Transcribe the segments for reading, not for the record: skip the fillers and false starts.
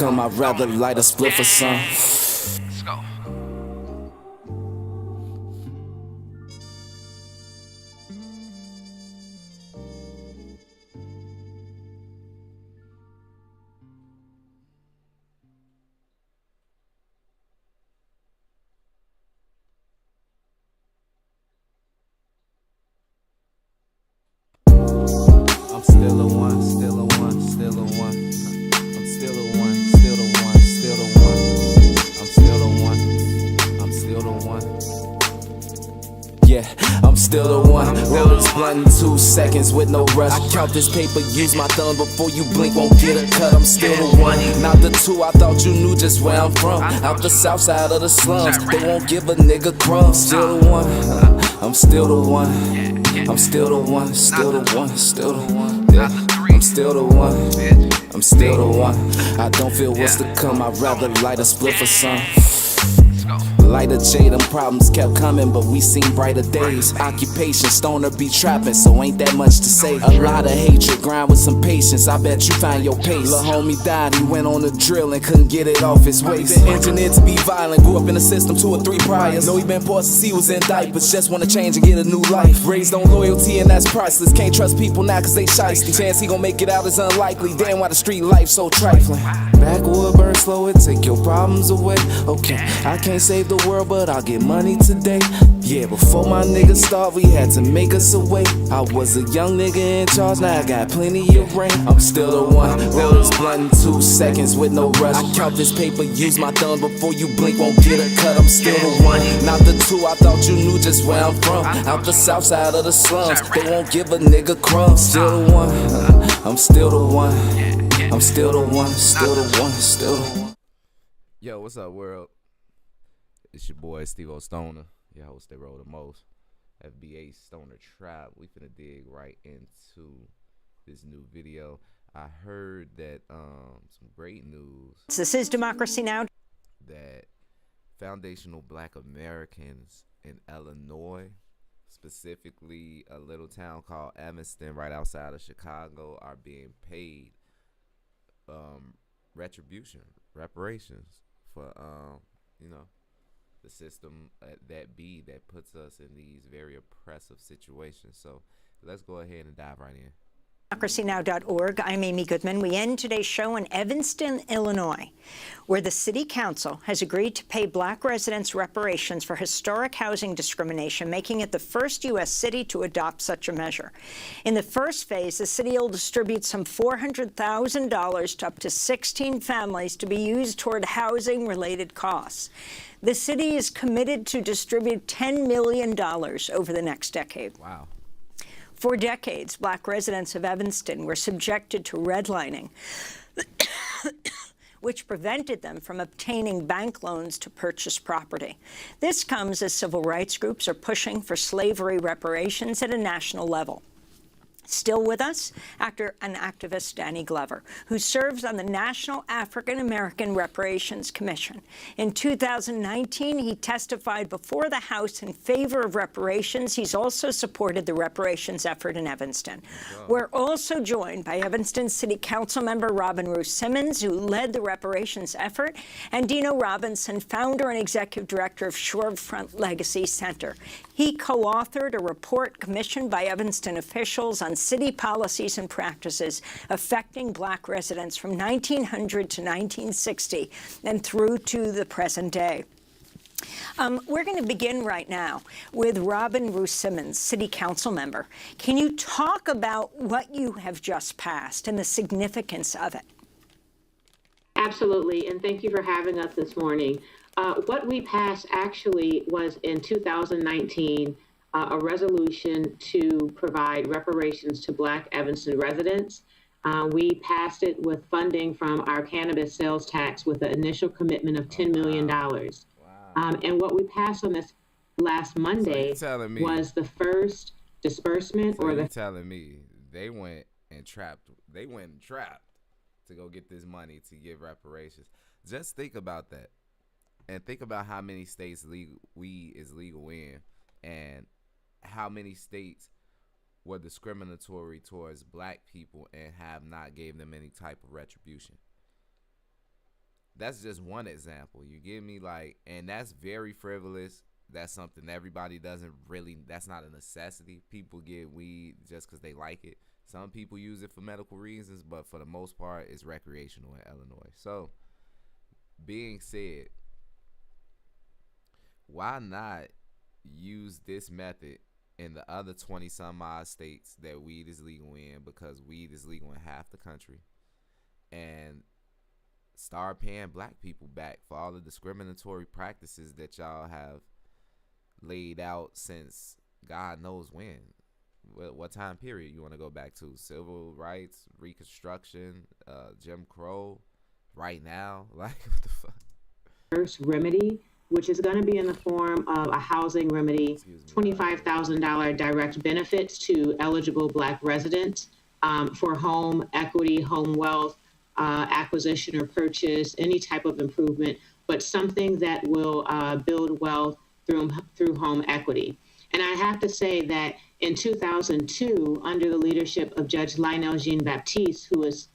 come, I'd rather light a spliff or some. Let's go. I'm still the one, still the one, still the one. I'm still the one, still the one, still the one. I'm still the one, I'm still the one. Yeah, I'm still the one. Roll this blunt in 2 seconds with no rush. I count this paper, use my thumb before you blink, won't get a cut. I'm still the one, not the two. I thought you knew just where I'm from. Out the south side of the slums, they won't give a nigga crumbs. Still the one, I'm still the one. I'm still the one, still the one, still the one. Yeah, I'm still the one, I'm still the one. I don't feel what's to come, I'd rather light a spliff or some. Lighter J, them problems kept coming, but we seen brighter days. Occupation, stoner be trapping, so ain't that much to say. A lot of hatred, grind with some patience, I bet you find your pace. Lil' homie died, he went on a drill and couldn't get it off his waist. Been engineered to be violent, grew up in the system 2 or 3 priors. Know he been poor since he was in diapers, just wanna change and get a new life. Raised on loyalty and that's priceless, can't trust people now cause they shiesty. Chance he gon' make it out is unlikely, damn why the street life so trifling. Backwood burn slow it, take your problems away. Okay, I can't save the world, but I'll get money today. Yeah, before my niggas starved, we had to make us a way. I was a young nigga in charge, now I got plenty of rain. I'm still the one, roll this blunt in 2 seconds with no rush. I count this paper, use my thumb before you blink, won't get a cut. I'm still the one, not the two. I thought you knew just where I'm from. Out the south side of the slums, they won't give a nigga crumbs. Still the one, I'm still the one. I'm still the one, still the one, still the one. Yo, what's up, world? It's your boy Steve-O Stoner, your host that roll the most. FBA Stoner Trap. We finna dig right into this new video. I heard that some great news. This is Democracy Now! That foundational Black Americans in Illinois, specifically a little town called Evanston right outside of Chicago, are being paid reparations for the system that puts us in these very oppressive situations. So let's go ahead and dive right in. DemocracyNow.org. I'm Amy Goodman. We end today's show in Evanston, Illinois, where the City Council has agreed to pay Black residents reparations for historic housing discrimination, making it the first U.S. city to adopt such a measure. In the first phase, the city will distribute some $400,000 to up to 16 families to be used toward housing-related costs. The city is committed to distribute $10 million over the next decade. Wow. For decades, Black residents of Evanston were subjected to redlining, which prevented them from obtaining bank loans to purchase property. This comes as civil rights groups are pushing for slavery reparations at a national level. Still with us, actor and activist Danny Glover, who serves on the National African American Reparations Commission. In 2019, he testified before the House in favor of reparations. He's also supported the reparations effort in Evanston. We're also joined by Evanston City Council member Robin Ruth Simmons, who led the reparations effort, and Dino Robinson, founder and executive director of Shorefront Legacy Center. He co-authored a report commissioned by Evanston officials on city policies and practices affecting Black residents from 1900 to 1960 and through to the present day. We're going to begin right now with Robin Ruth Simmons, City Council member. Can you talk about what you have just passed and the significance of it? Absolutely, and thank you for having us this morning. What we passed actually was in 2019, a resolution to provide reparations to Black Evanston residents. We passed it with funding from our cannabis sales tax with an initial commitment of $10 million. Wow. And what we passed on this last Monday was the first disbursement. So you're telling me they went and trapped to go get this money to give reparations. Just think about that. And think about how many states weed is legal in, and how many states were discriminatory towards Black people and have not gave them any type of retribution. that's just one example. You give me like, and that's very frivolous. That's something everybody doesn't really. That's not a necessity. People get weed just because they like it. Some people use it for medical reasons, but for the most part, it's recreational in Illinois. So, being said, why not use this method in the other 20 some odd states that weed is legal in, because weed is legal in half the country, and start paying black people back for all the discriminatory practices that y'all have laid out since God knows when. What time period you want to go back to? Civil rights, Reconstruction, Jim Crow, right now? Like, what the fuck? First remedy, which is going to be in the form of a housing remedy, $25,000 direct benefits to eligible Black residents for home equity, home wealth, acquisition or purchase, any type of improvement, but something that will build wealth through home equity. And I have to say that in 2002, under the leadership of Judge Lionel Jean-Baptiste, who was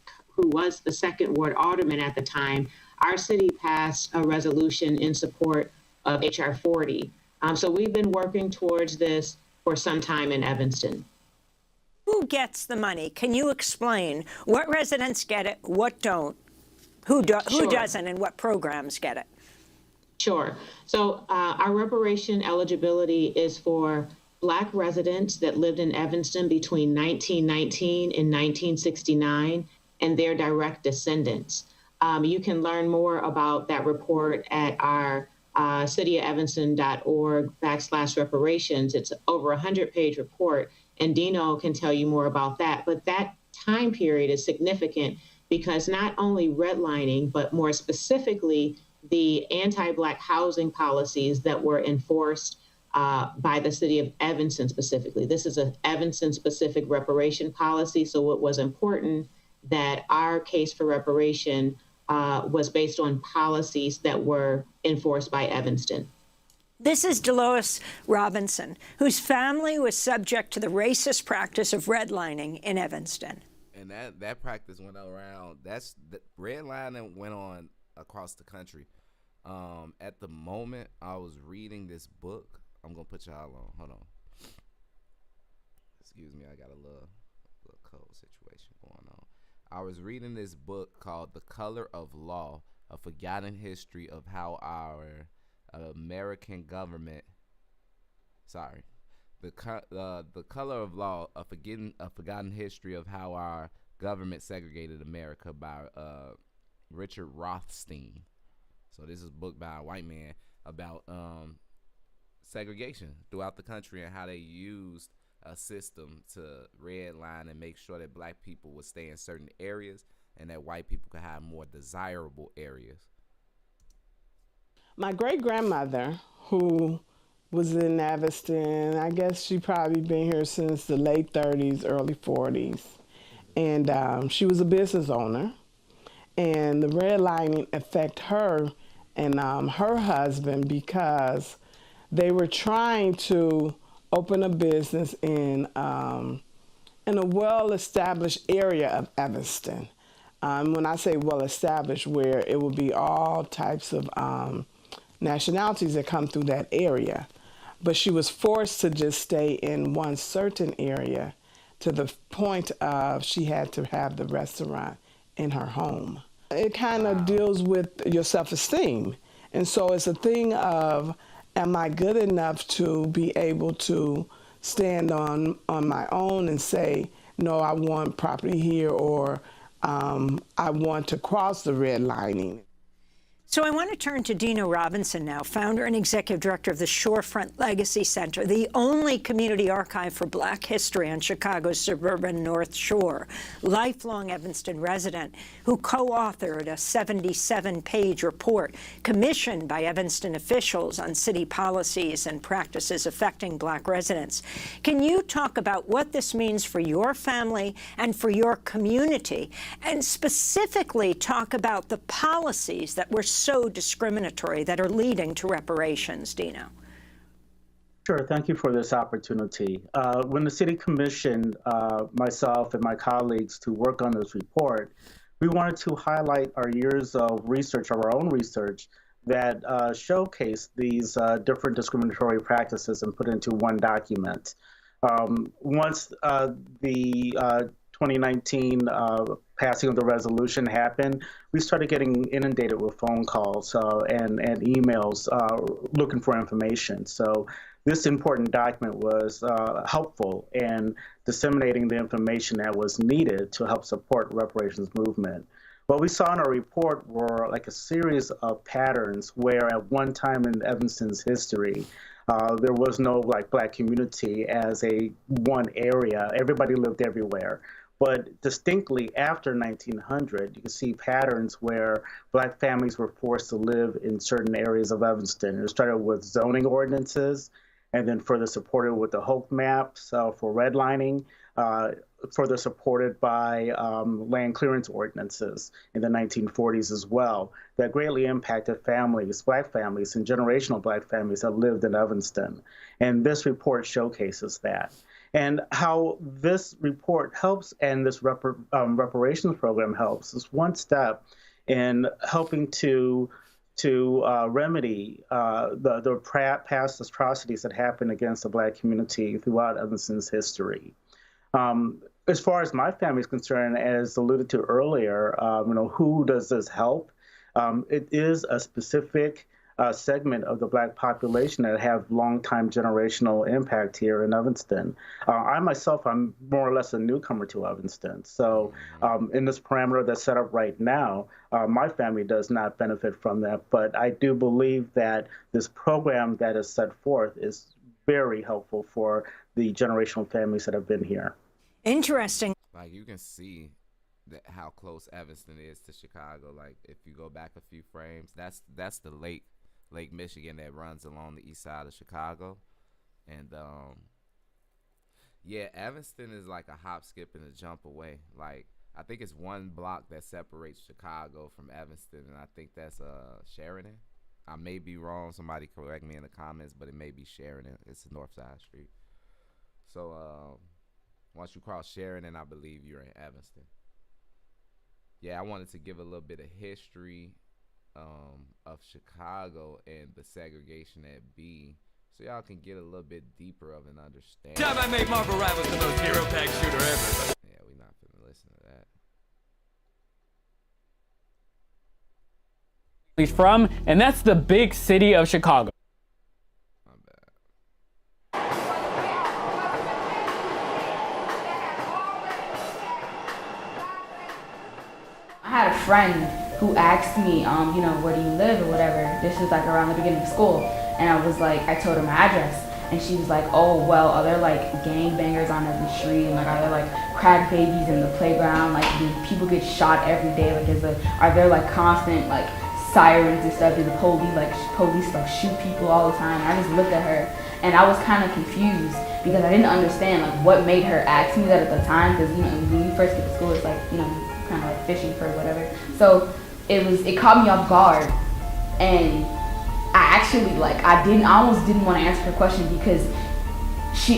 the second ward alderman at the time, our city passed a resolution in support of HR 40. So we've been working towards this for some time in Evanston. Who gets the money? Can you explain what residents get it, what don't? Who doesn't, and what programs get it? Sure. So our reparation eligibility is for Black residents that lived in Evanston between 1919 and 1969 and their direct descendants. You can learn more about that report at our cityofevanston.org/reparations. It's over 100-page report, and Dino can tell you more about that. But that time period is significant because not only redlining, but more specifically, the anti-Black housing policies that were enforced by the city of Evanston specifically. This is an Evanston-specific reparation policy, so it was important that our case for reparation was based on policies that were enforced by Evanston. This is Delois Robinson, whose family was subject to the racist practice of redlining in Evanston. And that practice went around. Redlining went on across the country. At the moment, I was reading this book. I'm gonna put y'all on. Hold on. Excuse me, I got a little cold situation going on. I was reading this book called "The Color of Law: A Forgotten History of How Our American Government." Sorry, the Color of Law: A Forgotten History of How Our Government Segregated America by Richard Rothstein. So this is a book by a white man about segregation throughout the country and how they used a system to redline and make sure that Black people would stay in certain areas and that white people could have more desirable areas. My great-grandmother, who was in Evanston, I guess she probably been here since the late 30s, early 40s. And she was a business owner. And the redlining affected her and her husband because they were trying to open a business in a well-established area of Evanston. When I say well-established, where it will be all types of nationalities that come through that area. But she was forced to just stay in one certain area to the point of she had to have the restaurant in her home. It kind of deals with your self-esteem. And so it's a thing of, am I good enough to be able to stand on my own and say, no, I want property here, or I want to cross the redlining. So I want to turn to Dino Robinson now, founder and executive director of the Shorefront Legacy Center, the only community archive for Black history on Chicago's suburban North Shore, lifelong Evanston resident who co-authored a 77-page report commissioned by Evanston officials on city policies and practices affecting Black residents. Can you talk about what this means for your family and for your community, and specifically talk about the policies that were so discriminatory that are leading to reparations, Dino? Sure, thank you for this opportunity. When the city commissioned myself and my colleagues to work on this report, we wanted to highlight our years of research, of our own research, that showcase these different discriminatory practices and put into one document. Once the 2019 passing of the resolution happened, we started getting inundated with phone calls and emails looking for information. So this important document was helpful in disseminating the information that was needed to help support reparations movement. What we saw in our report were like a series of patterns where at one time in Evanston's history, there was no like black community as a one area. Everybody lived everywhere. But distinctly after 1900, you can see patterns where black families were forced to live in certain areas of Evanston. It started with zoning ordinances and then further supported with the Hope maps for redlining, further supported by land clearance ordinances in the 1940s as well, that greatly impacted families, black families, and generational black families that lived in Evanston. And this report showcases that. And how this report helps and this reparations program helps is one step in helping to remedy the past atrocities that happened against the black community throughout Evanston's history. As far as my family is concerned, as alluded to earlier, who does this help? It is a specific segment of the black population that have long-time generational impact here in Evanston. I myself, I'm more or less a newcomer to Evanston. So in this parameter that's set up right now, my family does not benefit from that. But I do believe that this program that is set forth is very helpful for the generational families that have been here. Interesting. Like you can see that how close Evanston is to Chicago. Like if you go back a few frames, that's the Lake Michigan that runs along the east side of Chicago. And yeah, Evanston is like a hop, skip, and a jump away. Like I think it's one block that separates Chicago from Evanston, and I think that's Sheridan. I may be wrong. Somebody correct me in the comments, but it may be Sheridan. It's the North Side Street. So once you cross Sheridan, I believe you're in Evanston. Yeah, I wanted to give a little bit of history of Chicago and the segregation at B, so y'all can get a little bit deeper of an understanding. Time I made Marvel Rivals the most hero-packed shooter ever. Yeah, we're not finna listen to that. He's from, and that's the big city of Chicago. My bad. I had a friend who asked me, where do you live or whatever. This was like around the beginning of school. And I was like, I told her my address. And she was like, oh, well, are there like gangbangers on every street? And like, are there like crack babies in the playground? Like, do people get shot every day? Like, are there like constant like sirens and stuff? Do the police like shoot people all the time? And I just looked at her and I was kind of confused because I didn't understand like what made her ask me that at the time. Because, when you first get to school, it's like, kind of like fishing for whatever. So it caught me off guard, and I actually I almost didn't want to answer her question because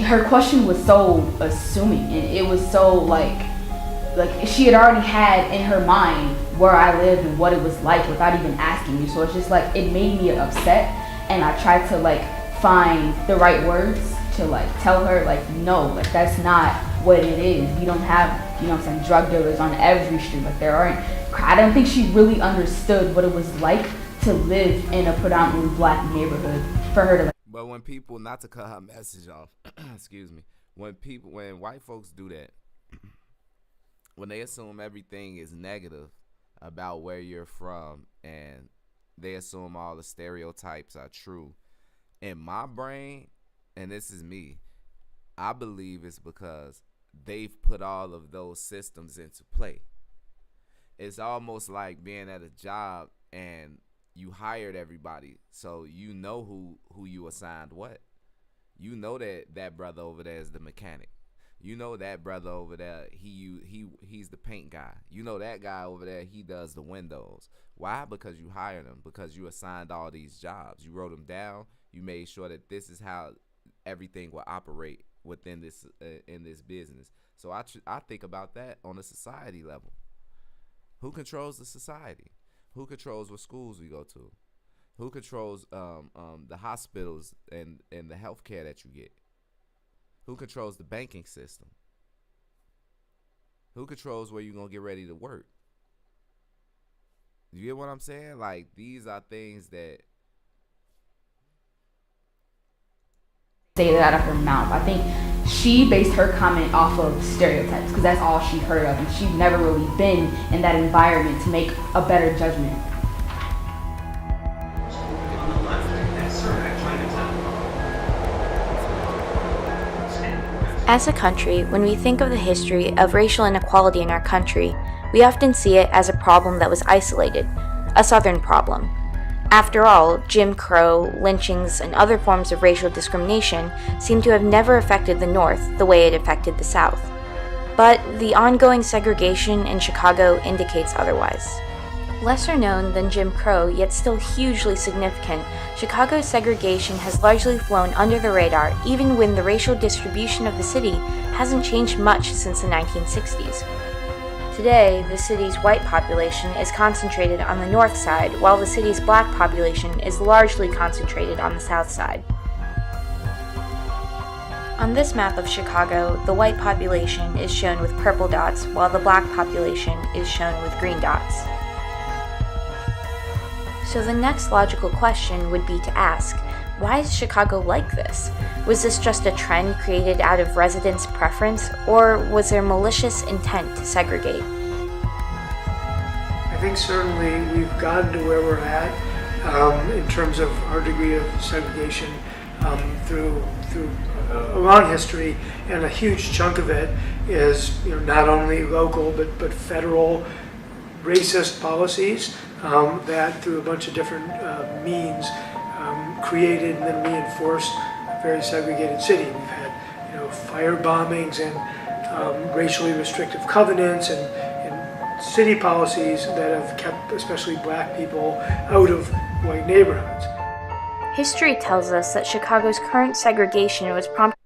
her question was so assuming, and it was so like she had already had in her mind where I lived and what it was like without even asking me. So it's just like it made me upset, and I tried to find the right words to tell her no, that's not what it is. You don't have drug dealers on every street. There aren't. I don't think she really understood what it was like to live in a predominantly black neighborhood for her to. But when people, not to cut her message off, excuse me, when white folks do that, when they assume everything is negative about where you're from and they assume all the stereotypes are true, in my brain, and this is me, I believe it's because they've put all of those systems into play. It's almost like being at a job and you hired everybody, so you know who you assigned what. You know that brother over there is the mechanic. You know that brother over there, he's the paint guy. You know that guy over there, he does the windows. Why? Because you hired him. Because you assigned all these jobs. You wrote them down. You made sure that this is how everything will operate within this in this business. So I think about that on a society level. Who controls the society? Who controls what schools we go to? Who controls the hospitals and the health care that you get? Who controls the banking system? Who controls where you're going to get ready to work? You get what I'm saying? Like, these are things that... Say that out of her mouth. I think she based her comment off of stereotypes because that's all she heard of, and she's never really been in that environment to make a better judgment. As a country, when we think of the history of racial inequality in our country, we often see it as a problem that was isolated, a Southern problem. After all, Jim Crow, lynchings, and other forms of racial discrimination seem to have never affected the North the way it affected the South. But the ongoing segregation in Chicago indicates otherwise. Lesser known than Jim Crow, yet still hugely significant, Chicago's segregation has largely flown under the radar even when the racial distribution of the city hasn't changed much since the 1960s. Today, the city's white population is concentrated on the north side, while the city's black population is largely concentrated on the south side. On this map of Chicago, the white population is shown with purple dots, while the black population is shown with green dots. So the next logical question would be to ask, why is Chicago like this? Was this just a trend created out of residents' preference, or was there malicious intent to segregate? I think certainly we've gotten to where we're at in terms of our degree of segregation through a long history, and a huge chunk of it is not only local but federal racist policies that through a bunch of different means created and then reinforced a very segregated city. We've had fire bombings and racially restrictive covenants and city policies that have kept especially black people out of white neighborhoods. History tells us that Chicago's current segregation was prompted.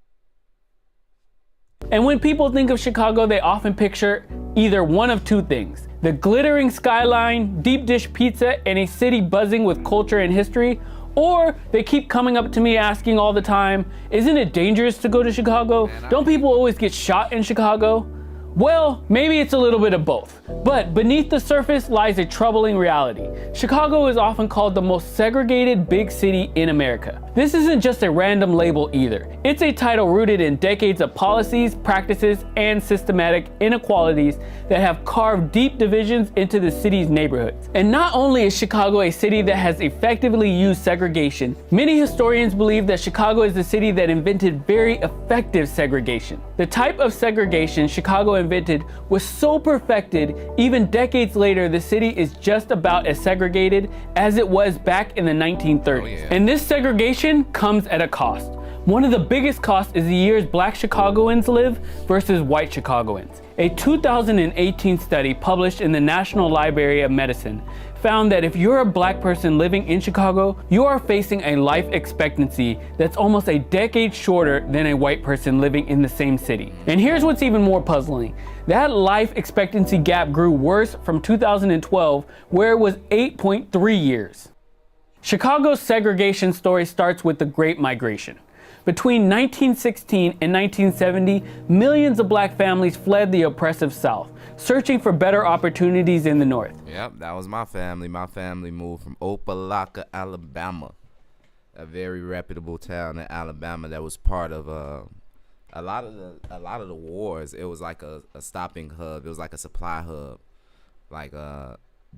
And when people think of Chicago, they often picture either one of two things: the glittering skyline, deep dish pizza, and a city buzzing with culture and history, or they keep coming up to me asking all the time, isn't it dangerous to go to Chicago? Don't people always get shot in Chicago? Well, maybe it's a little bit of both, but beneath the surface lies a troubling reality. Chicago is often called the most segregated big city in America. This isn't just a random label either. It's a title rooted in decades of policies, practices, and systematic inequalities that have carved deep divisions into the city's neighborhoods. And not only is Chicago a city that has effectively used segregation, many historians believe that Chicago is the city that invented very effective segregation. The type of segregation Chicago invented was so perfected, even decades later, the city is just about as segregated as it was back in the 1930s. Oh, yeah. And this segregation comes at a cost. One of the biggest costs is the years black Chicagoans live versus white Chicagoans. A 2018 study published in the National Library of Medicine found that if you're a black person living in Chicago, you are facing a life expectancy that's almost a decade shorter than a white person living in the same city. And here's what's even more puzzling. That life expectancy gap grew worse from 2012, where it was 8.3 years. Chicago's segregation story starts with the Great Migration. Between 1916 and 1970, millions of black families fled the oppressive South, searching for better opportunities in the North. Yep, that was my family. My family moved from Opelika, Alabama, a very reputable town in Alabama that was part of a lot of the wars. It was like a stopping hub. It was like a supply hub. Like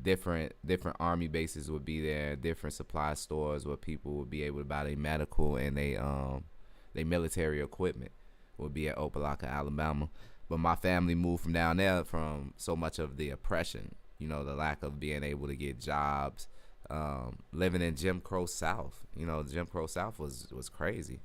different army bases would be there, different supply stores where people would be able to buy their medical and their military equipment would be at Opelika, Alabama. But my family moved from down there from so much of the oppression, the lack of being able to get jobs, living in Jim Crow South. Jim Crow South was crazy.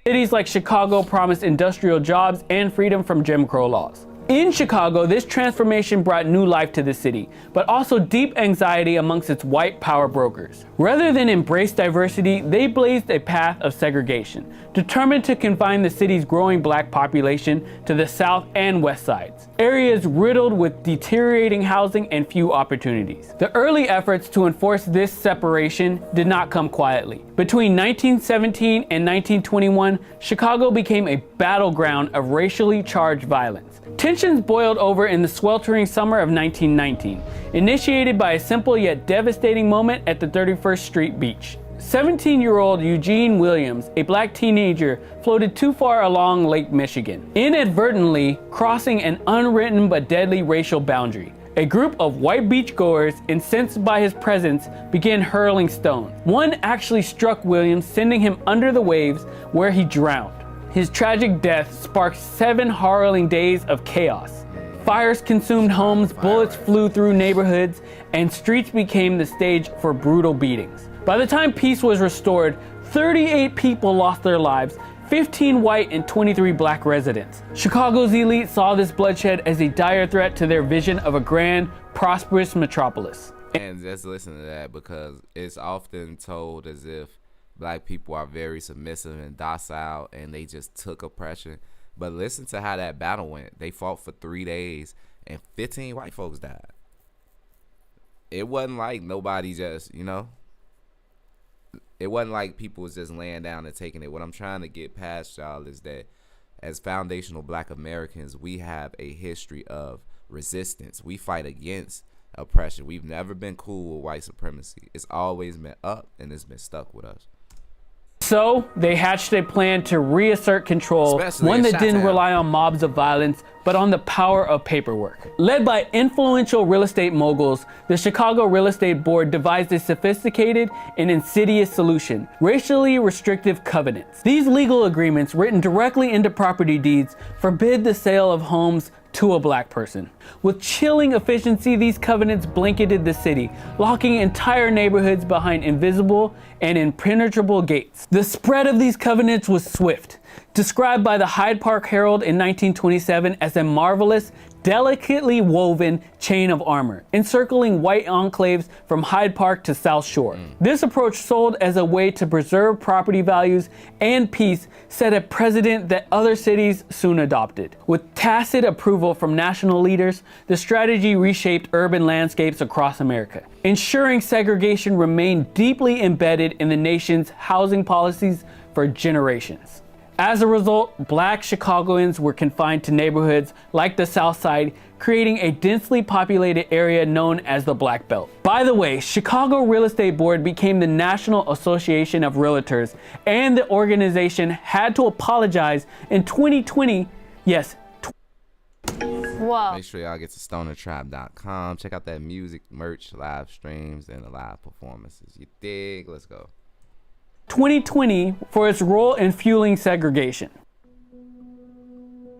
Cities like Chicago promised industrial jobs and freedom from Jim Crow laws. In Chicago, this transformation brought new life to the city, but also deep anxiety amongst its white power brokers. Rather than embrace diversity, they blazed a path of segregation, determined to confine the city's growing black population to the south and west sides, areas riddled with deteriorating housing and few opportunities. The early efforts to enforce this separation did not come quietly. Between 1917 and 1921, Chicago became a battleground of racially charged violence. Tensions boiled over in the sweltering summer of 1919, initiated by a simple yet devastating moment at the 31st Street beach. 17-year-old Eugene Williams, a black teenager, floated too far along Lake Michigan, inadvertently crossing an unwritten but deadly racial boundary. A group of white beachgoers, incensed by his presence, began hurling stones. One actually struck Williams, sending him under the waves, where he drowned. His tragic death sparked 7 harrowing days of chaos. Fires consumed homes, bullets flew through neighborhoods, and streets became the stage for brutal beatings. By the time peace was restored, 38 people lost their lives, 15 white and 23 black residents. Chicago's elite saw this bloodshed as a dire threat to their vision of a grand, prosperous metropolis. And just listen to that, because it's often told as if black people are very submissive and docile and they just took oppression. But listen to how that battle went. They fought for 3 days and 15 white folks died. It wasn't like nobody just, it wasn't like people was just laying down and taking it. What I'm trying to get past, y'all, is that as foundational black Americans, we have a history of resistance. We fight against oppression. We've never been cool with white supremacy. It's always been up, and it's been stuck with us. So they hatched a plan to reassert control, one that didn't rely on mobs of violence, but on the power of paperwork. Led by influential real estate moguls, the Chicago Real Estate Board devised a sophisticated and insidious solution: racially restrictive covenants. These legal agreements, written directly into property deeds, forbid the sale of homes to a black person. With chilling efficiency, these covenants blanketed the city, locking entire neighborhoods behind invisible and impenetrable gates. The spread of these covenants was swift, described by the Hyde Park Herald in 1927 as a marvelous, delicately woven chain of armor, encircling white enclaves from Hyde Park to South Shore. This approach, sold as a way to preserve property values and peace, set a precedent that other cities soon adopted. With tacit approval from national leaders, the strategy reshaped urban landscapes across America, ensuring segregation remained deeply embedded in the nation's housing policies for generations. As a result, black Chicagoans were confined to neighborhoods like the South Side, creating a densely populated area known as the Black Belt. By the way, Chicago Real Estate Board became the National Association of Realtors, and the organization had to apologize in 2020. Yes. Whoa. Make sure y'all get to stonertribe.com. Check out that music, merch, live streams, and the live performances. You dig? Let's go. 2020 for its role in fueling segregation.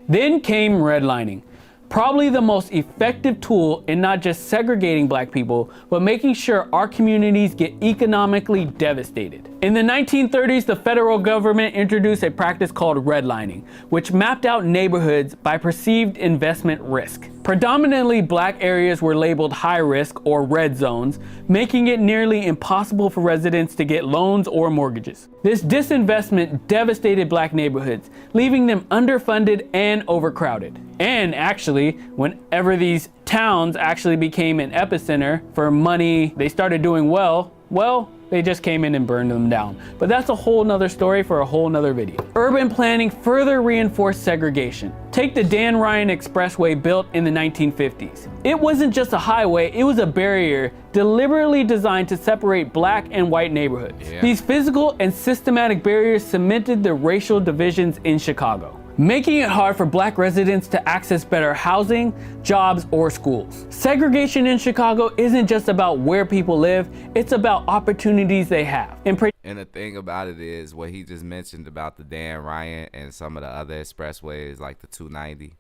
Then came redlining, probably the most effective tool in not just segregating black people, but making sure our communities get economically devastated. In the 1930s, the federal government introduced a practice called redlining, which mapped out neighborhoods by perceived investment risk. Predominantly black areas were labeled high risk or red zones, making it nearly impossible for residents to get loans or mortgages. This disinvestment devastated black neighborhoods, leaving them underfunded and overcrowded. And actually, whenever these towns actually became an epicenter for money, they started doing well, they just came in and burned them down. But that's a whole nother story for a whole nother video. Urban planning further reinforced segregation. Take the Dan Ryan Expressway, built in the 1950s. It wasn't just a highway, it was a barrier deliberately designed to separate black and white neighborhoods. Yeah. These physical and systematic barriers cemented the racial divisions in Chicago, making it hard for black residents to access better housing, jobs, or schools. Segregation in Chicago isn't just about where people live, it's about opportunities they have. And the thing about it is, what he just mentioned about the Dan Ryan and some of the other expressways, like the 290,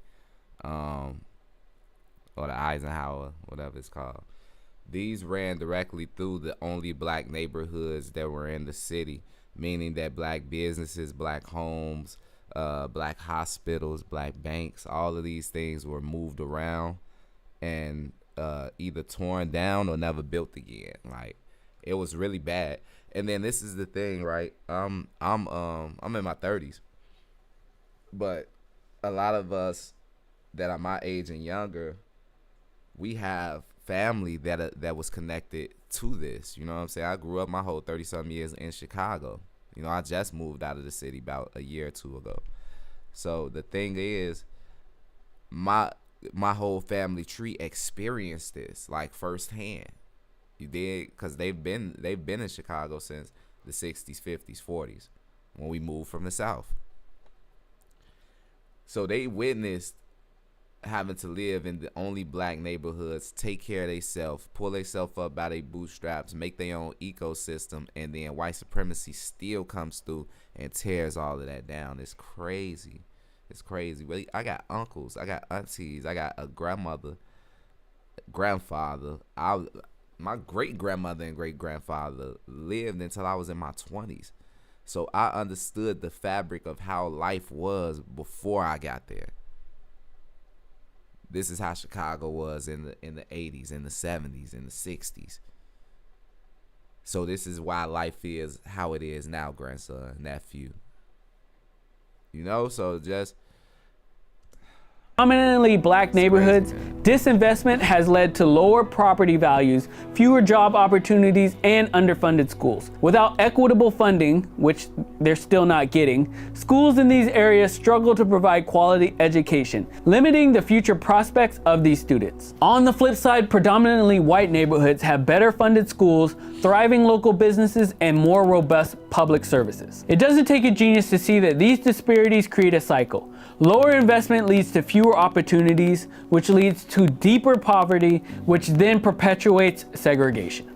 or the Eisenhower, whatever it's called. These ran directly through the only black neighborhoods that were in the city, meaning that black businesses, black homes, black hospitals, black banks. All of these things were moved around and either torn down or never built again. Like, it was really bad. And then this is the thing, right? I'm in my 30s, but a lot of us that are my age and younger, we have family that was connected to this. You know what I'm saying? I grew up my whole 30-something years in Chicago. You know, I just moved out of the city about a year or two ago. So the thing is, my whole family tree experienced this like firsthand. You did, because they've been in Chicago since the 60s, 50s, 40s when we moved from the South. So they witnessed having to live in the only black neighborhoods, take care of themselves, pull themselves up by their bootstraps, make their own ecosystem, and then white supremacy still comes through and tears all of that down. It's crazy. It's crazy. Really, I got uncles, I got aunties, I got a grandmother, grandfather. My great-grandmother and great-grandfather lived until I was in my 20s. So I understood the fabric of how life was before I got there. This is how Chicago was in the 80s, in the 70s, in the 60s. So this is why life is how it is now, grandson, nephew. You know, so just Prominently black neighborhoods, disinvestment has led to lower property values, fewer job opportunities, and underfunded schools. Without equitable funding, which they're still not getting, schools in these areas struggle to provide quality education, limiting the future prospects of these students. On the flip side, predominantly white neighborhoods have better funded schools, thriving local businesses, and more robust public services. It doesn't take a genius to see that these disparities create a cycle. Lower investment leads to fewer opportunities, which leads to deeper poverty, which then perpetuates segregation.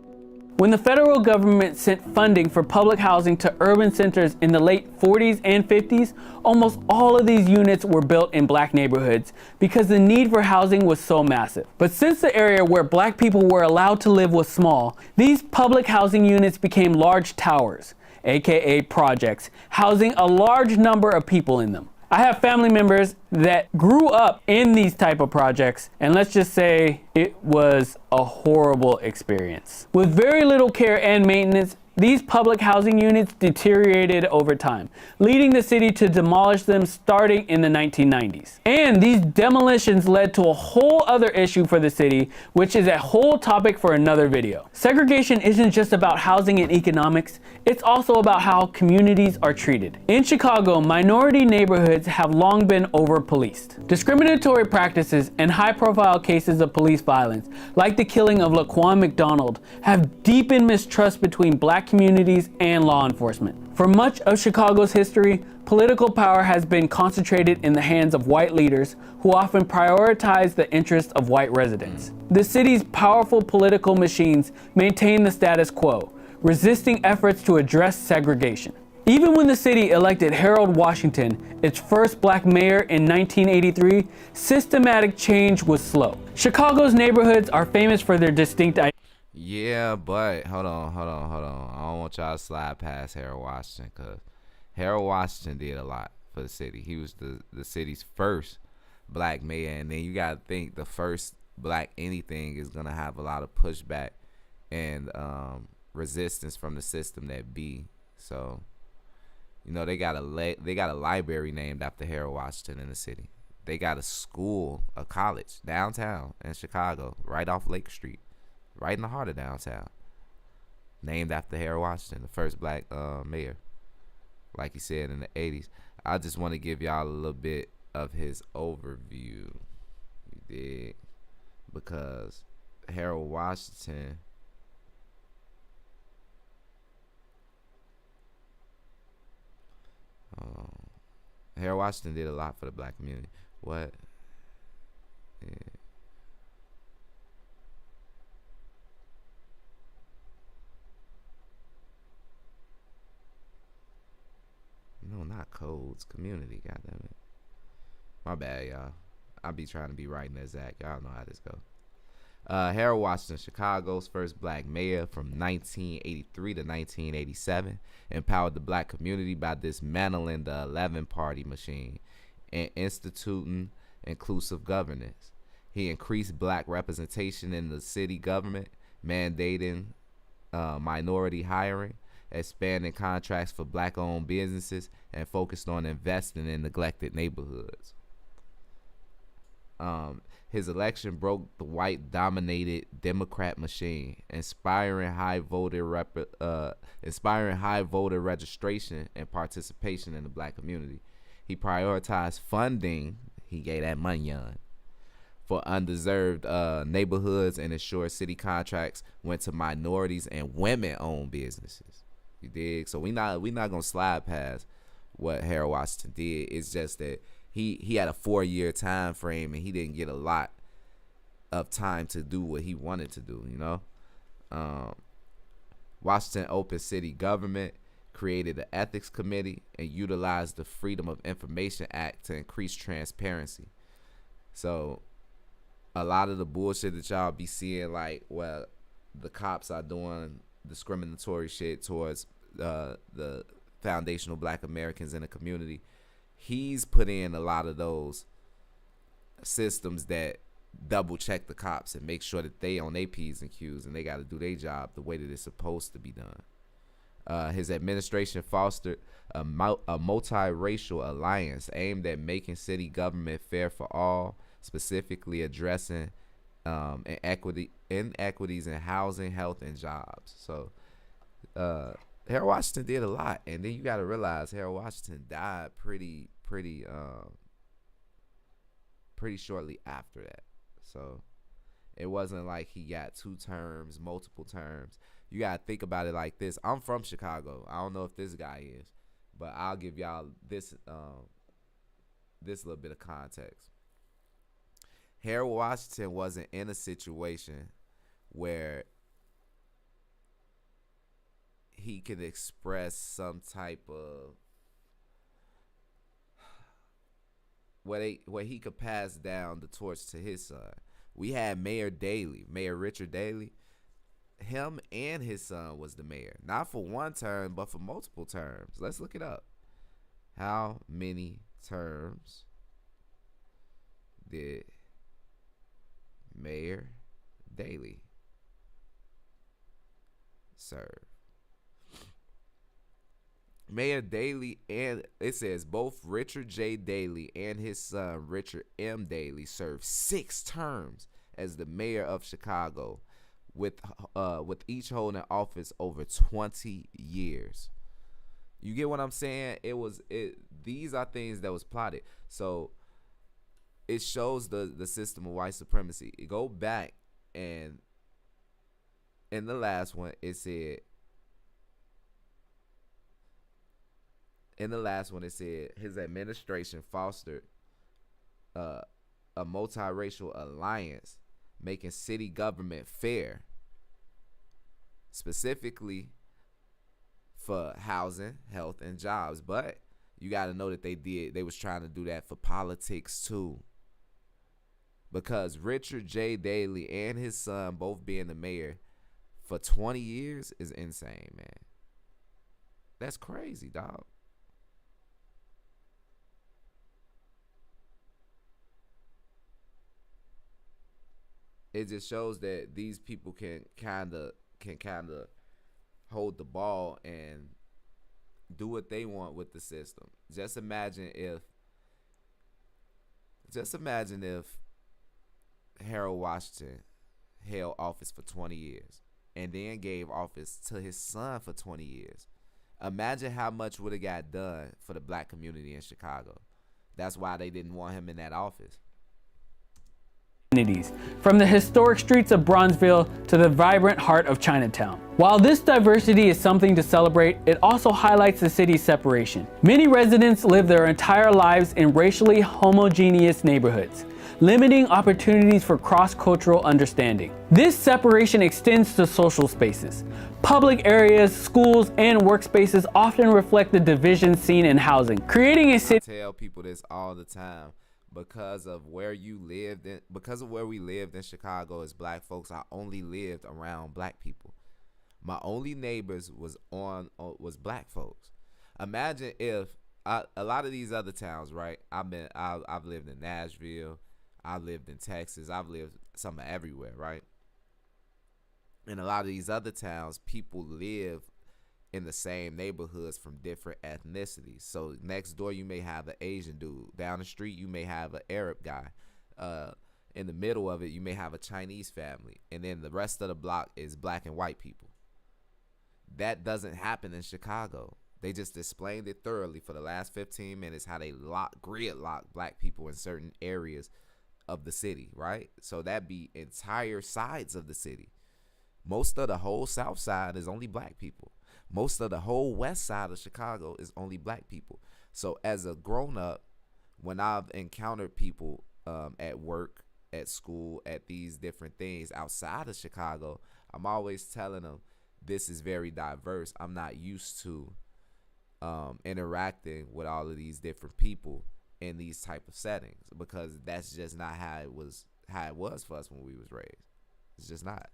When the federal government sent funding for public housing to urban centers in the late 40s and 50s, almost all of these units were built in black neighborhoods because the need for housing was so massive. But since the area where black people were allowed to live was small, these public housing units became large towers, aka projects, housing a large number of people in them. I have family members that grew up in these type of projects, and let's just say it was a horrible experience. With very little care and maintenance, these public housing units deteriorated over time, leading the city to demolish them starting in the 1990s. And these demolitions led to a whole other issue for the city, which is a whole topic for another video. Segregation isn't just about housing and economics, it's also about how communities are treated. In Chicago, minority neighborhoods have long been over-policed. Discriminatory practices and high-profile cases of police violence, like the killing of Laquan McDonald, have deepened mistrust between black communities and law enforcement. For much of Chicago's history, political power has been concentrated in the hands of white leaders who often prioritize the interests of white residents. The city's powerful political machines maintain the status quo, resisting efforts to address segregation. Even when the city elected Harold Washington, its first black mayor in 1983, systematic change was slow. Chicago's neighborhoods are famous for their distinct identity. Yeah, but hold on. I don't want y'all to slide past Harold Washington, because Harold Washington did a lot for the city. He was the city's first black mayor, and then you gotta think the first black anything is gonna have a lot of pushback and resistance from the system that be. So, you know, they got a library named after Harold Washington in the city. They got a school, a college downtown in Chicago, right off Lake Street, right in the heart of downtown, named after Harold Washington, the first black mayor, like he said in the 80s. I just want to give y'all a little bit of his overview, you dig? Because Harold Washington, Harold Washington did a lot for the black community. What? Yeah. No, not codes. Community, goddammit. My bad, y'all. I be trying to be right and exact. Y'all know how this go. Harold Washington, Chicago's first black mayor from 1983 to 1987, empowered the black community by dismantling the 11-party machine and instituting inclusive governance. He increased black representation in the city government, mandating minority hiring, expanding contracts for black-owned businesses, and focused on investing in neglected neighborhoods. His election broke the white-dominated Democrat machine, inspiring high voter registration and participation in the black community. He prioritized funding. He gave that money on for undeserved neighborhoods and ensured city contracts went to minorities and women-owned businesses. You dig? So we not gonna slide past what Harold Washington did. It's just that he had a 4-year time frame and he didn't get a lot of time to do what he wanted to do, you know? Washington opened city government, created an ethics committee, and utilized the Freedom of Information Act to increase transparency. So a lot of the bullshit that y'all be seeing, like, well, the cops are doing discriminatory shit towards the foundational black Americans in the community, he's put in a lot of those systems that double check the cops and make sure that they on their P's and Q's and they got to do their job the way that it's supposed to be done. His administration fostered a multiracial alliance aimed at making city government fair for all, specifically addressing inequities in housing, health, and jobs. So Harold Washington did a lot, and then you got to realize Harold Washington died pretty shortly after that. So it wasn't like he got 2 terms, multiple terms. You got to think about it like this. I'm from Chicago. I don't know if this guy is, but I'll give y'all this little bit of context. Harold Washington wasn't in a situation where he could express some type of where he could pass down the torch to his son. We had Mayor Richard Daley. Him and his son was the mayor, not for 1 term, but for multiple terms. Let's look it up. How many terms did Mayor Daley serve? Mayor Daley, and it says both Richard J. Daley and his son Richard M. Daley served 6 terms as the mayor of Chicago, with each holding office over 20 years. You get what I'm saying? These are things that was plotted. So it shows the system of white supremacy. You go back, and in the last one it said his administration fostered a multiracial alliance, making city government fair, specifically for housing, health, and jobs. But you got to know that they was trying to do that for politics too. Because Richard J. Daley and his son both being the mayor for 20 years is insane, man. That's crazy, dog. It just shows that these people can kind of hold the ball and do what they want with the system. Just imagine if Harold Washington held office for 20 years and then gave office to his son for 20 years. Imagine how much would have got done for the black community in Chicago. That's why they didn't want him in that office. From the historic streets of Bronzeville to the vibrant heart of Chinatown. While this diversity is something to celebrate, it also highlights the city's separation. Many residents live their entire lives in racially homogeneous neighborhoods, limiting opportunities for cross-cultural understanding. This separation extends to social spaces. Public areas, schools, and workspaces often reflect the division seen in housing, creating a city. I tell people this all the time. because of where you lived in, because of where we lived in Chicago as black folks, I only lived around black people. My only neighbors was black folks. Imagine if a lot of these other towns, right? I've lived in Nashville, I've lived in Texas, I've lived some everywhere, right? In a lot of these other towns, people live in the same neighborhoods from different ethnicities. So next door you may have an Asian dude. Down the street you may have an Arab guy. In the middle of it you may have a Chinese family. And then the rest of the block is black and white people. That doesn't happen in Chicago. They just explained it thoroughly for the last 15 minutes how they gridlock black people in certain areas of the city, right? So that be entire sides of the city. Most of the whole south side is only black people. Most of the whole west side of Chicago is only black people. So as a grown-up, when I've encountered people at work, at school, at these different things outside of Chicago, I'm always telling them this is very diverse. I'm not used to interacting with all of these different people in these type of settings, because that's just not how it was for us when we was raised. It's just not.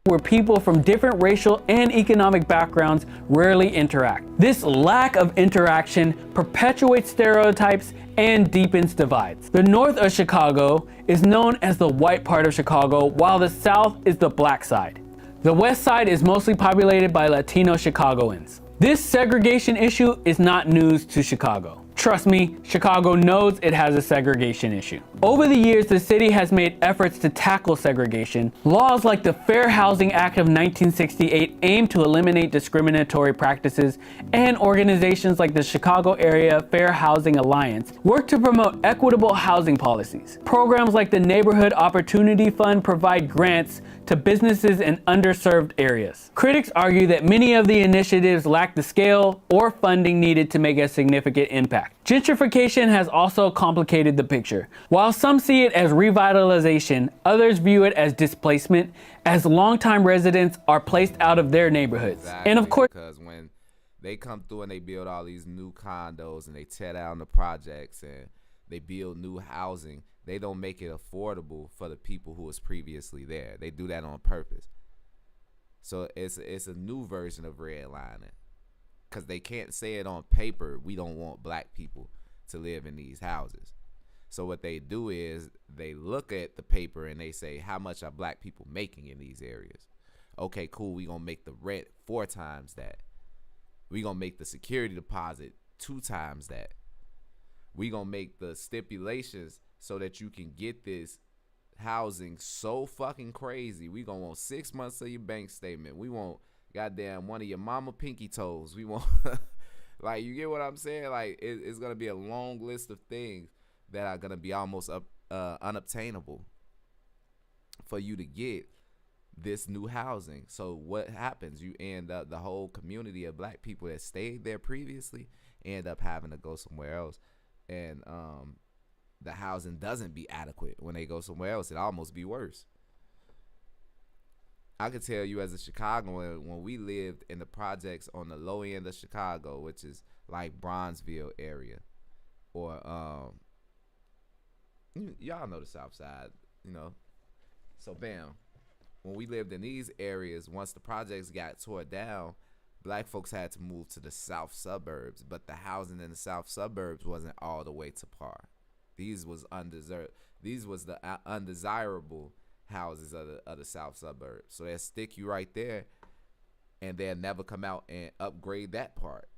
Where people from different racial and economic backgrounds rarely interact. This lack of interaction perpetuates stereotypes and deepens divides. The north of Chicago is known as the white part of Chicago, while the south is the black side. The west side is mostly populated by Latino Chicagoans. This segregation issue is not news to Chicago. Trust me, Chicago knows it has a segregation issue. Over the years, the city has made efforts to tackle segregation. Laws like the Fair Housing Act of 1968 aim to eliminate discriminatory practices, and organizations like the Chicago Area Fair Housing Alliance work to promote equitable housing policies. Programs like the Neighborhood Opportunity Fund provide grants to businesses in underserved areas. Critics argue that many of the initiatives lack the scale or funding needed to make a significant impact. Gentrification has also complicated the picture. While some see it as revitalization, others view it as displacement, as longtime residents are placed out of their neighborhoods. Exactly, and of course, because when they come through and they build all these new condos and they tear down the projects and they build new housing, they don't make it affordable for the people who was previously there. They do that on purpose. So it's a new version of redlining, because they can't say it on paper, we don't want black people to live in these houses. So what they do is they look at the paper and they say, how much are black people making in these areas? Okay, cool, we gonna make the rent 4 times that. We gonna make the security deposit 2 times that. We gonna make the stipulations so that you can get this housing so fucking crazy. We gonna want 6 months of your bank statement. We want goddamn one of your mama pinky toes. We want like, you get what I'm saying? Like it's gonna be a long list of things that are gonna be almost unobtainable for you to get this new housing. So what happens? You end up, the whole community of black people that stayed there previously end up having to go somewhere else, and the housing doesn't be adequate when they go somewhere else. It almost be worse. I could tell you as a Chicagoan, when we lived in the projects on the low end of Chicago, which is like Bronzeville area, or y'all know the South Side, you know. So bam, when we lived in these areas, once the projects got tore down, black folks had to move to the south suburbs, but the housing in the south suburbs wasn't all the way to par. These was the undesirable houses of the south suburbs. So they'll stick you right there, and they'll never come out and upgrade that part,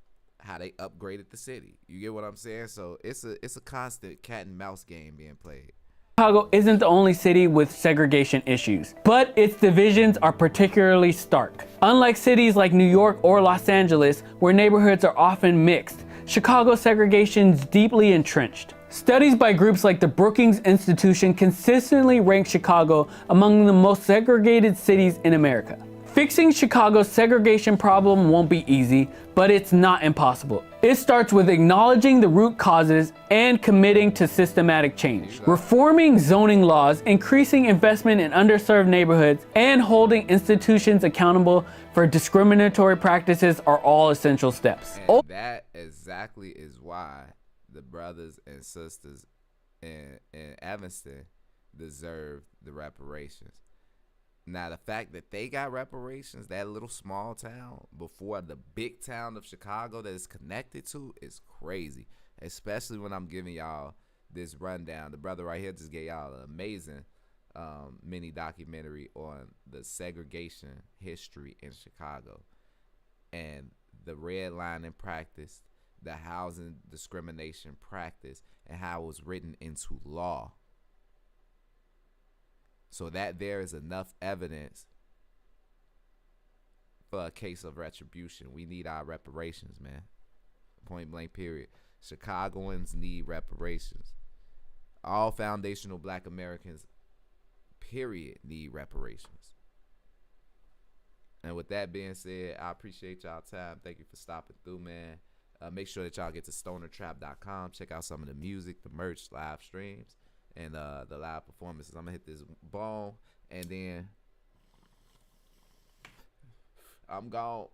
how they upgraded the city. You get what I'm saying? So it's a constant cat and mouse game being played. Chicago isn't the only city with segregation issues, but its divisions are particularly stark. Unlike cities like New York or Los Angeles, where neighborhoods are often mixed, Chicago's segregation is deeply entrenched. Studies by groups like the Brookings Institution consistently rank Chicago among the most segregated cities in America. Fixing Chicago's segregation problem won't be easy, but it's not impossible. It starts with acknowledging the root causes and committing to systematic change. Reforming zoning laws, increasing investment in underserved neighborhoods, and holding institutions accountable for discriminatory practices are all essential steps. And that exactly is why the brothers and sisters and Evanston deserved the reparations. Now, the fact that they got reparations, that little small town, before the big town of Chicago that is connected to, is crazy. Especially when I'm giving y'all this rundown. The brother right here just gave y'all an amazing mini documentary on the segregation history in Chicago and the redlining practice, the housing discrimination practice, and how it was written into law. So that there is enough evidence for a case of retribution. We need our reparations, man. Point blank, period. Chicagoans need reparations. All foundational black Americans, period, need reparations. And with that being said, I appreciate y'all time. Thank you for stopping through, man. Make sure that y'all get to stonertrap.com. Check out some of the music, the merch, live streams, and the live performances. I'm gonna hit this bone, and then I'm gone.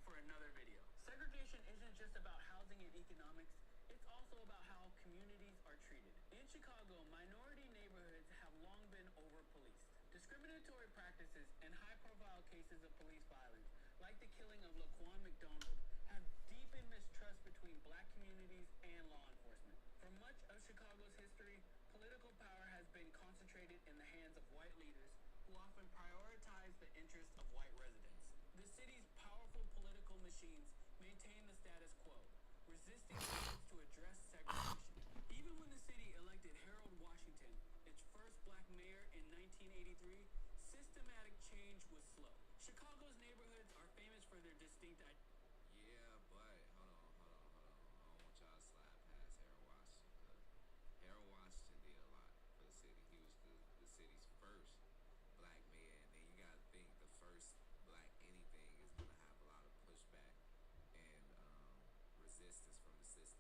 For another video. Segregation isn't just about housing and economics, it's also about how communities are treated. In Chicago, minority neighborhoods have long been over-policed. Discriminatory practices and high-profile cases of police violence, like the killing of Laquan McDonald, have deepened mistrust between black communities and law enforcement. For much of Chicago's history, political power has been concentrated in the hands of white leaders who often prioritize the interests of white residents. The city's powerful political machines maintain the status quo, resisting efforts to address segregation. Even when the city elected Harold Washington, its first black mayor in 1983, systematic change was slow. Chicago's neighborhoods are famous for their distinct identity. Yeah, but hold on. I don't want y'all to slide past Harold Washington. Harold Washington did a lot for the city. He was the city's first black mayor, and then you gotta think the first black anything is gonna have a lot of pushback and resistance from the system.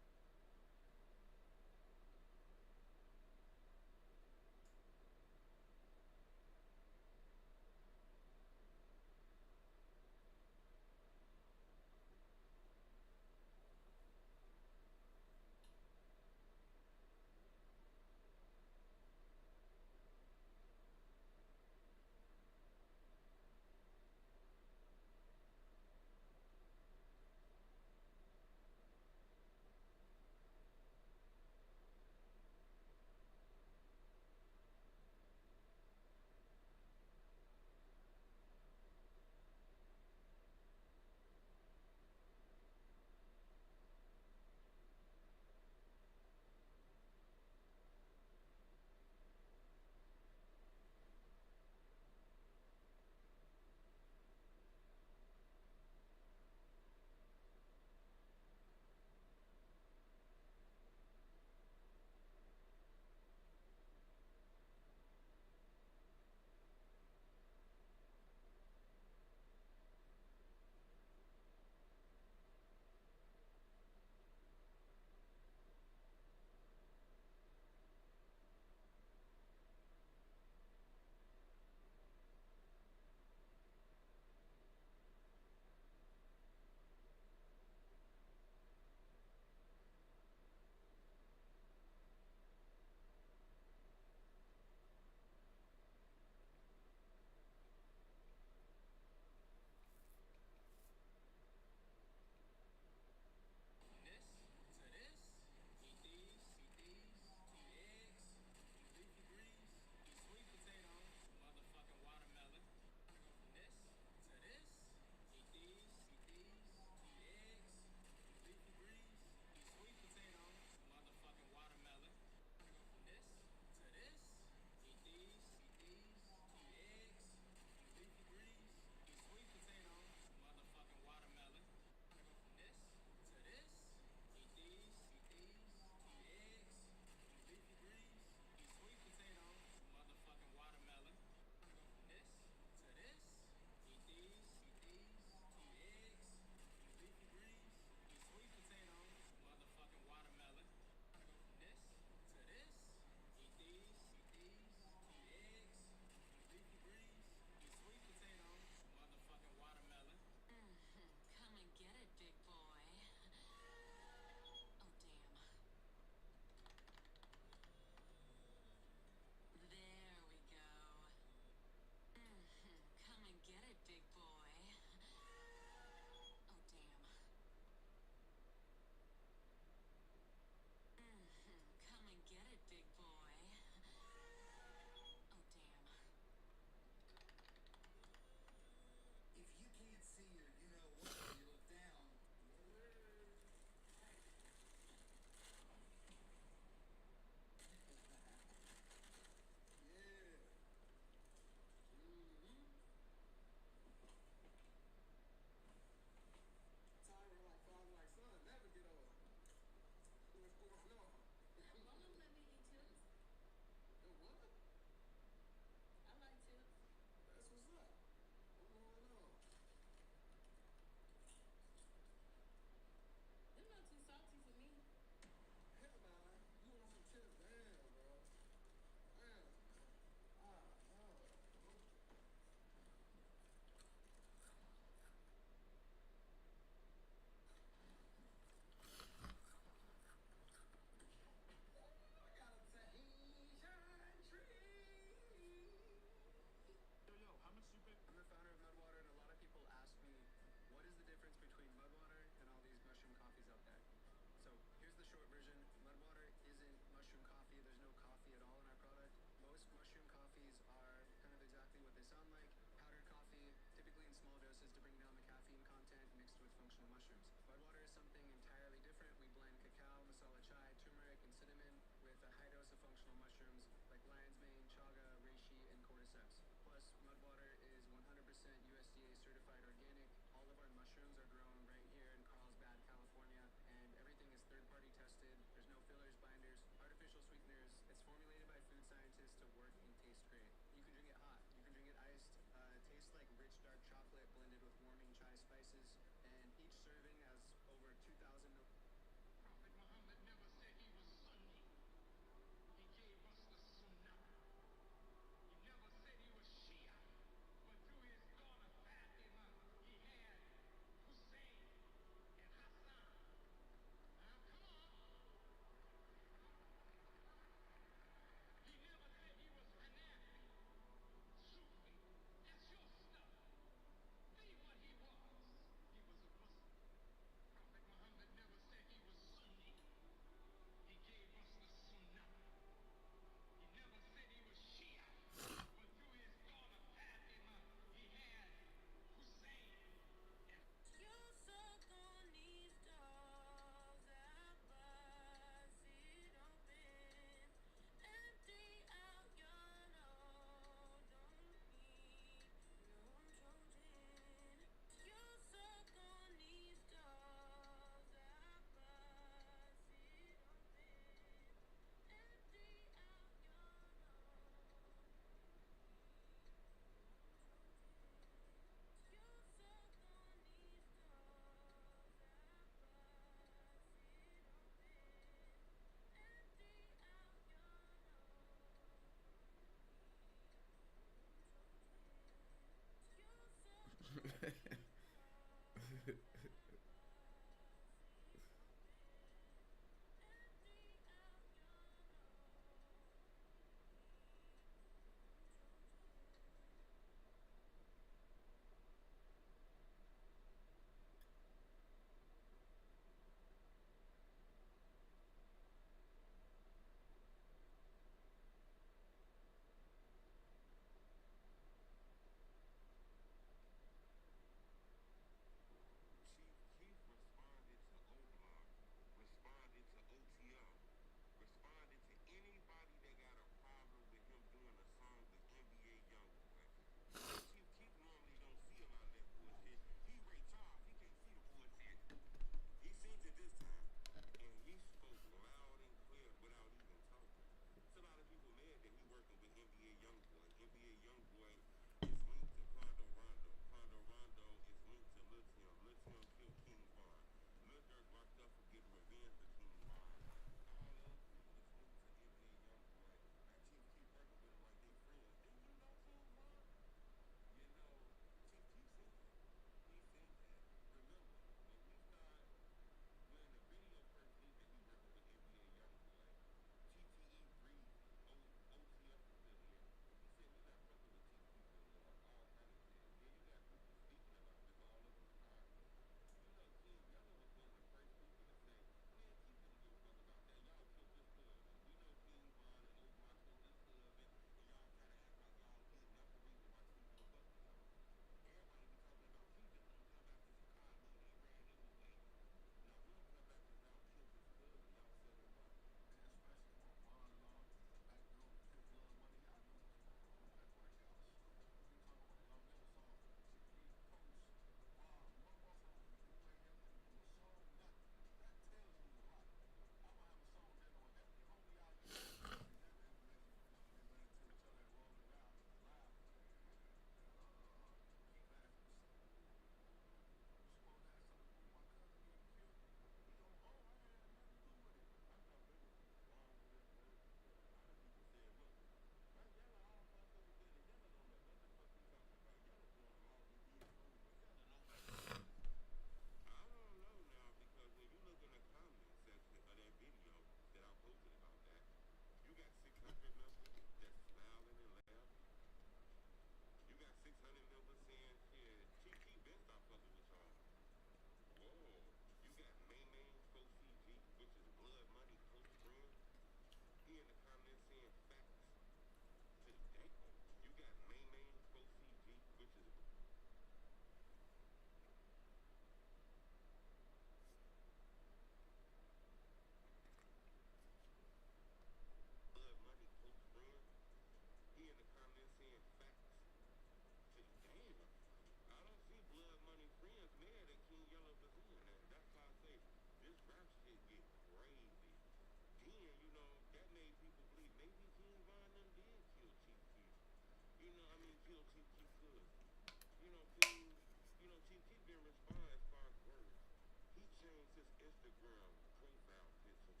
Instagram profile picture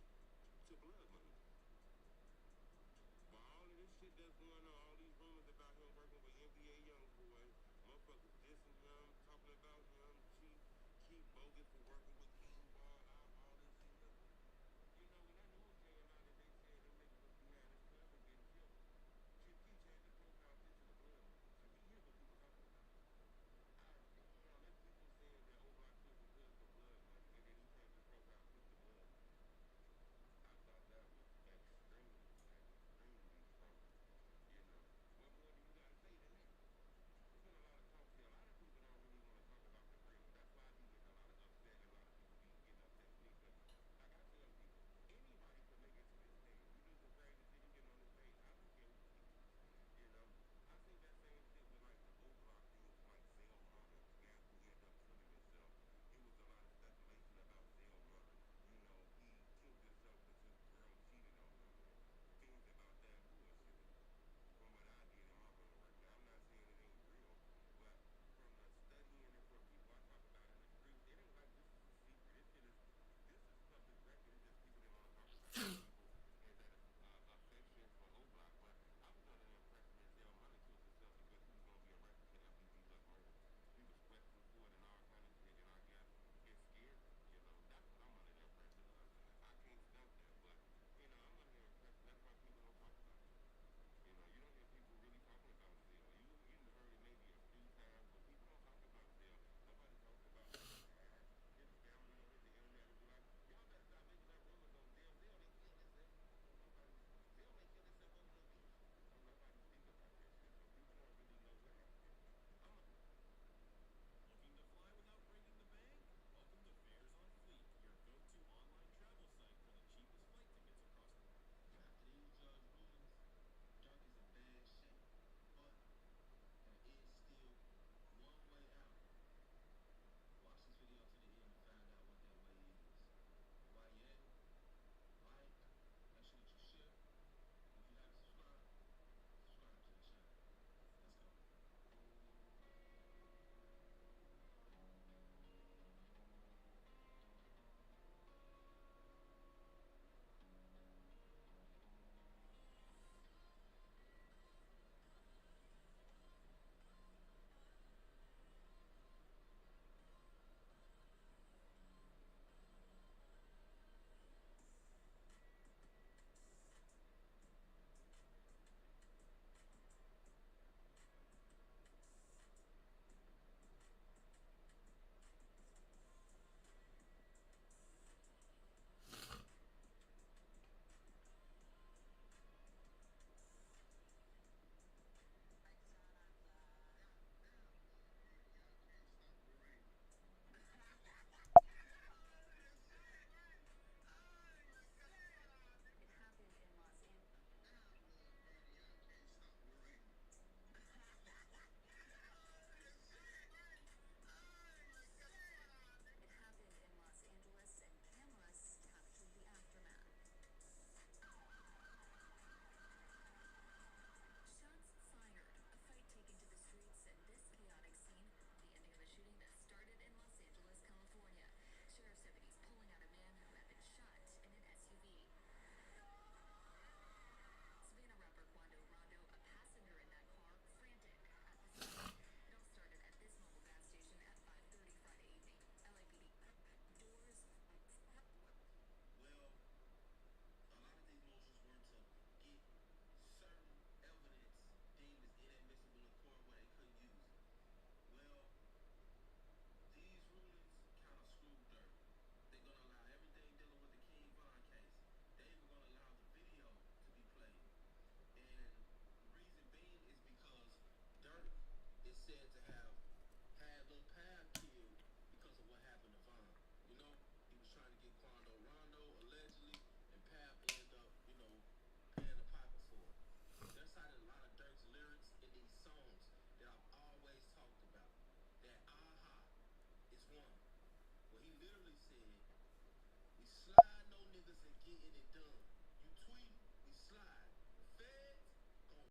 to blood money. But all of this shit that's going on,